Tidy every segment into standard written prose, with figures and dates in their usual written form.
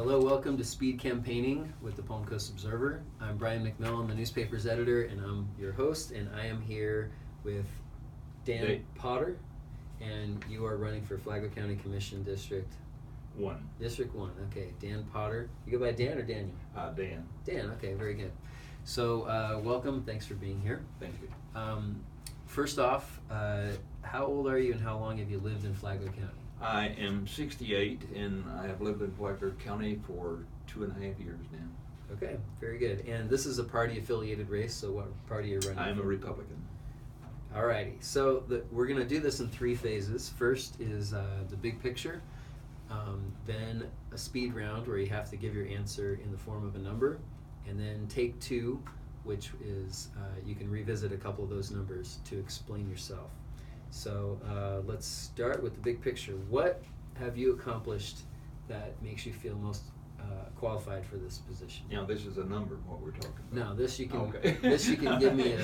Hello, welcome to Speed Campaigning with the Palm Coast Observer. I'm Brian McMillan, the newspaper's editor, and I'm your host, and I am here with Dan Potter, and you are running for Flagler County Commission District 1. District 1, okay. Dan Potter. You go by Dan or Daniel? Dan. Dan, okay, very good. So, welcome, thanks for being here. Thank you. First off, how old are you and how long have you lived in Flagler County? I am 68 and I have lived in Flagler County for 2.5 years now. Okay, very good. And this is a party-affiliated race, so what party are you running? I'm a Republican. Alrighty, so we're going to do this in 3 phases. First is the big picture, then a speed round where you have to give your answer in the form of a number, and then take 2, which is you can revisit a couple of those numbers to explain yourself. So let's start with the big picture. What have you accomplished that makes you feel most qualified for this position? Now, this is a number, what we're talking about. No, this you can. Okay. This you can give me.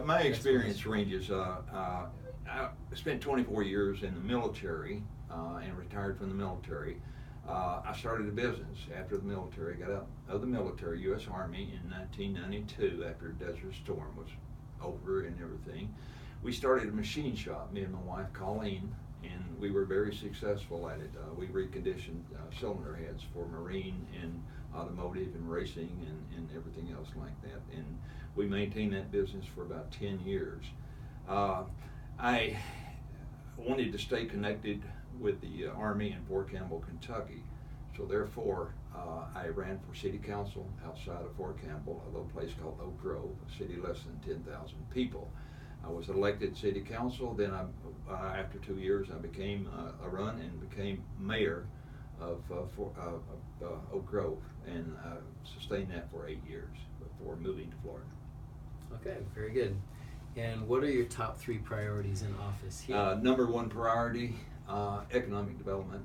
My experience ranges. I spent 24 years in the military and retired from the military. I started a business after the military. Got out of the military, U.S. Army, in 1992 after Desert Storm was over and everything. We started a machine shop, me and my wife Colleen, and we were very successful at it. We reconditioned cylinder heads for marine and automotive and racing and everything else like that. And we maintained that business for about 10 years. I wanted to stay connected with the Army in Fort Campbell, Kentucky. So therefore, I ran for city council outside of Fort Campbell, a little place called Oak Grove, a city less than 10,000 people. I was elected city council. Then after 2 years, I became and became mayor of Oak Grove, and sustained that for 8 years before moving to Florida. Okay, very good. And what are your top 3 priorities in office here? Number 1 priority, economic development.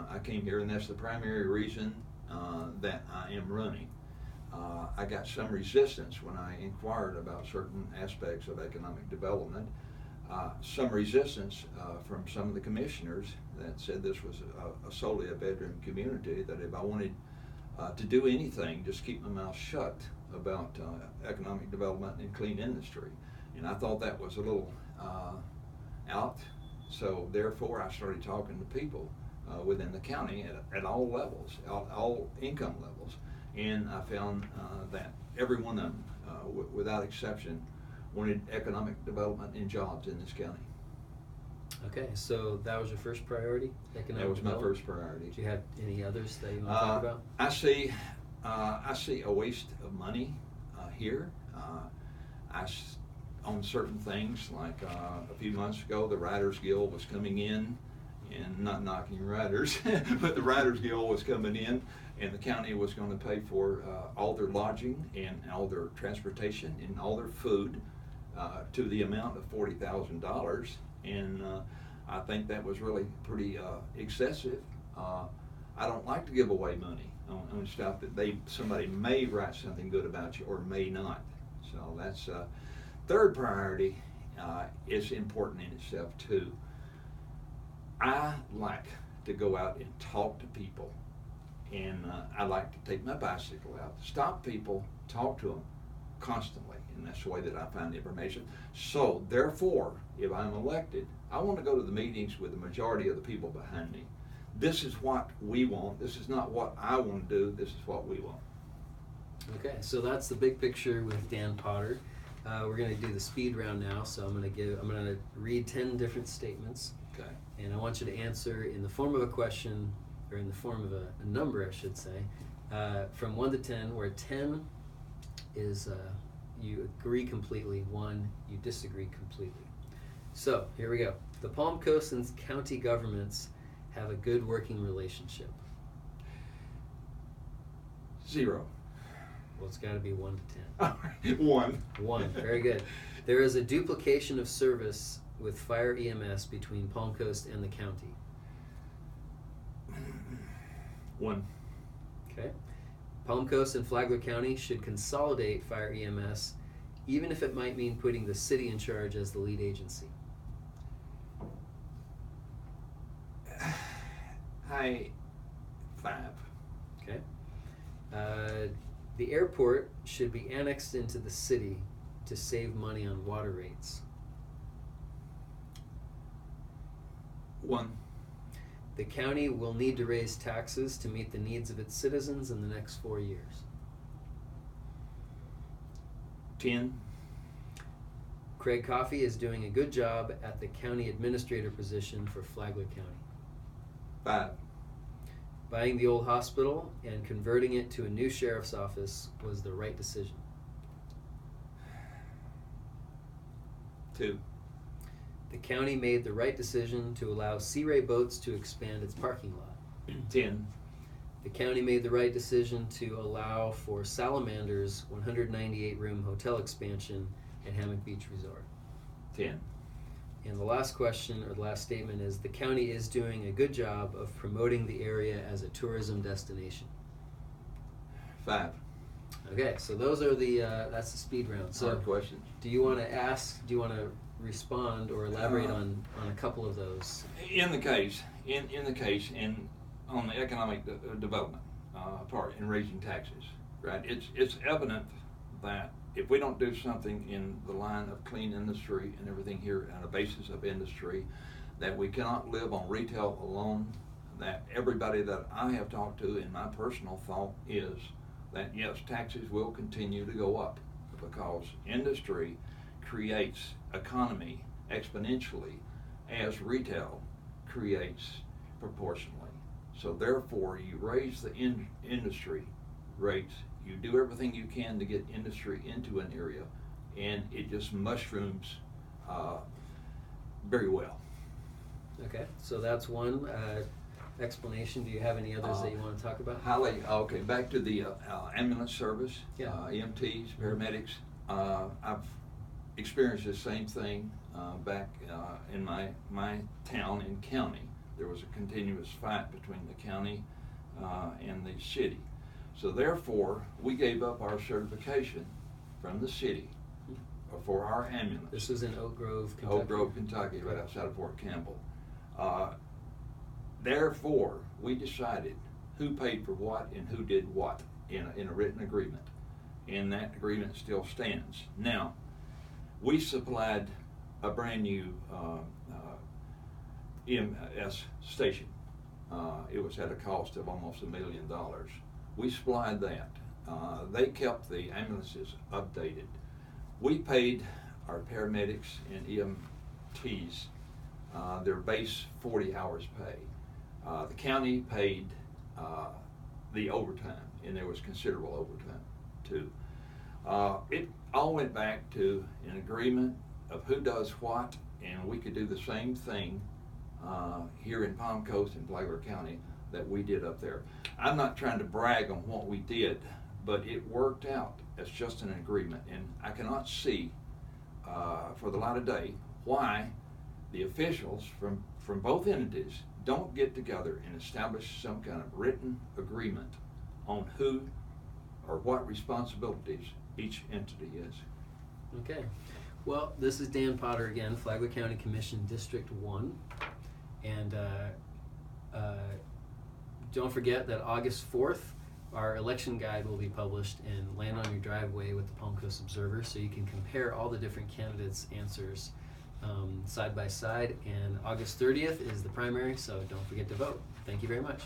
I came here, and that's the primary reason that I am running. I got some resistance when I inquired about certain aspects of economic development. Some resistance from some of the commissioners that said this was solely a bedroom community, that if I wanted to do anything, just keep my mouth shut about economic development and clean industry. And I thought that was a little out, so therefore I started talking to people within the county at all levels, all income levels. And I found that every one of them, without exception, wanted economic development and jobs in this county. Okay, so that was your first priority? That was my first priority. Do you have any others that you want to talk about? I see a waste of money here. On certain things, like a few months ago, the Writers Guild was coming in, and not knocking writers, but the Writers Guild was coming in, and the county was going to pay for all their lodging and all their transportation and all their food to the amount of $40,000. And I think that was really pretty excessive. I don't like to give away money on stuff that somebody may write something good about you or may not. So that's third priority is important in itself too. I like to go out and talk to people, and I like to take my bicycle out, stop people, talk to them constantly, and that's the way that I find information. So therefore, if I'm elected, I want to go to the meetings with the majority of the people behind me. This is what we want. This is not what I want to do. This is what we want. Okay, so that's the big picture with Dan Potter. We're going to do the speed round now, so I'm going to read 10 different statements. Okay. And I want you to answer in the form of a question, or in the form of a number, I should say, from 1 to 10, where 10 is you agree completely, 1 you disagree completely. So here we go. The Palm Coast and county governments have a good working relationship. 0. Well, it's got to be 1 to 10. All right. 1. 1. Very good. There is a duplication of service with fire EMS between Palm Coast and the county. 1. Okay. Palm Coast and Flagler County should consolidate fire EMS, even if it might mean putting the city in charge as the lead agency. 5. Okay. The airport should be annexed into the city to save money on water rates. 1, The county will need to raise taxes to meet the needs of its citizens in the next 4 years. 10, Craig Coffey is doing a good job at the county administrator position for Flagler County. 5, Buying the old hospital and converting it to a new sheriff's office was the right decision. 2, The county made the right decision to allow Sea Ray Boats to expand its parking lot. 10, The county made the right decision to allow for Salamander's 198-room hotel expansion at Hammock Beach Resort. 10, And the last question, or the last statement, is the county is doing a good job of promoting the area as a tourism destination. 5. Okay, so those are the, that's the speed round. So Hard questions. do you want to ask, do you want to respond or elaborate on a couple of those? In the case, and on the economic development part in raising taxes, right? It's evident that if we don't do something in the line of clean industry and everything here on a basis of industry, that we cannot live on retail alone. That everybody that I have talked to, in my personal thought, is that yes, taxes will continue to go up because industry creates economy exponentially as retail creates proportionally. So therefore, you raise the industry rates, you do everything you can to get industry into an area, and it just mushrooms very well. Okay, so that's one explanation. Do you have any others that you want to talk about? Okay, back to the ambulance service, Yeah. EMTs, paramedics. I've experienced the same thing back in my town and county. There was a continuous fight between the county and the city. So therefore, we gave up our certification from the city for our ambulance. This was in Oak Grove, Kentucky. Oak Grove, Kentucky, right outside of Fort Campbell. Therefore, we decided who paid for what and who did what in a written agreement. And that agreement still stands. Now, we supplied a brand new EMS station. It was at a cost of almost $1 million. We supplied that. They kept the ambulances updated. We paid our paramedics and EMTs their base 40 hours pay. The county paid the overtime, and there was considerable overtime too. It all went back to an agreement of who does what, and we could do the same thing here in Palm Coast and Flagler County that we did up there. I'm not trying to brag on what we did, but it worked out as just an agreement, and I cannot see for the light of day why the officials from both entities don't get together and establish some kind of written agreement on who or what responsibilities each entity is. Okay. Well, this is Dan Potter again, Flagler County Commission District 1. And don't forget that August 4th, our election guide will be published and land on your driveway with the Palm Coast Observer, so you can compare all the different candidates' answers side by side. And August 30th is the primary, so don't forget to vote. Thank you very much.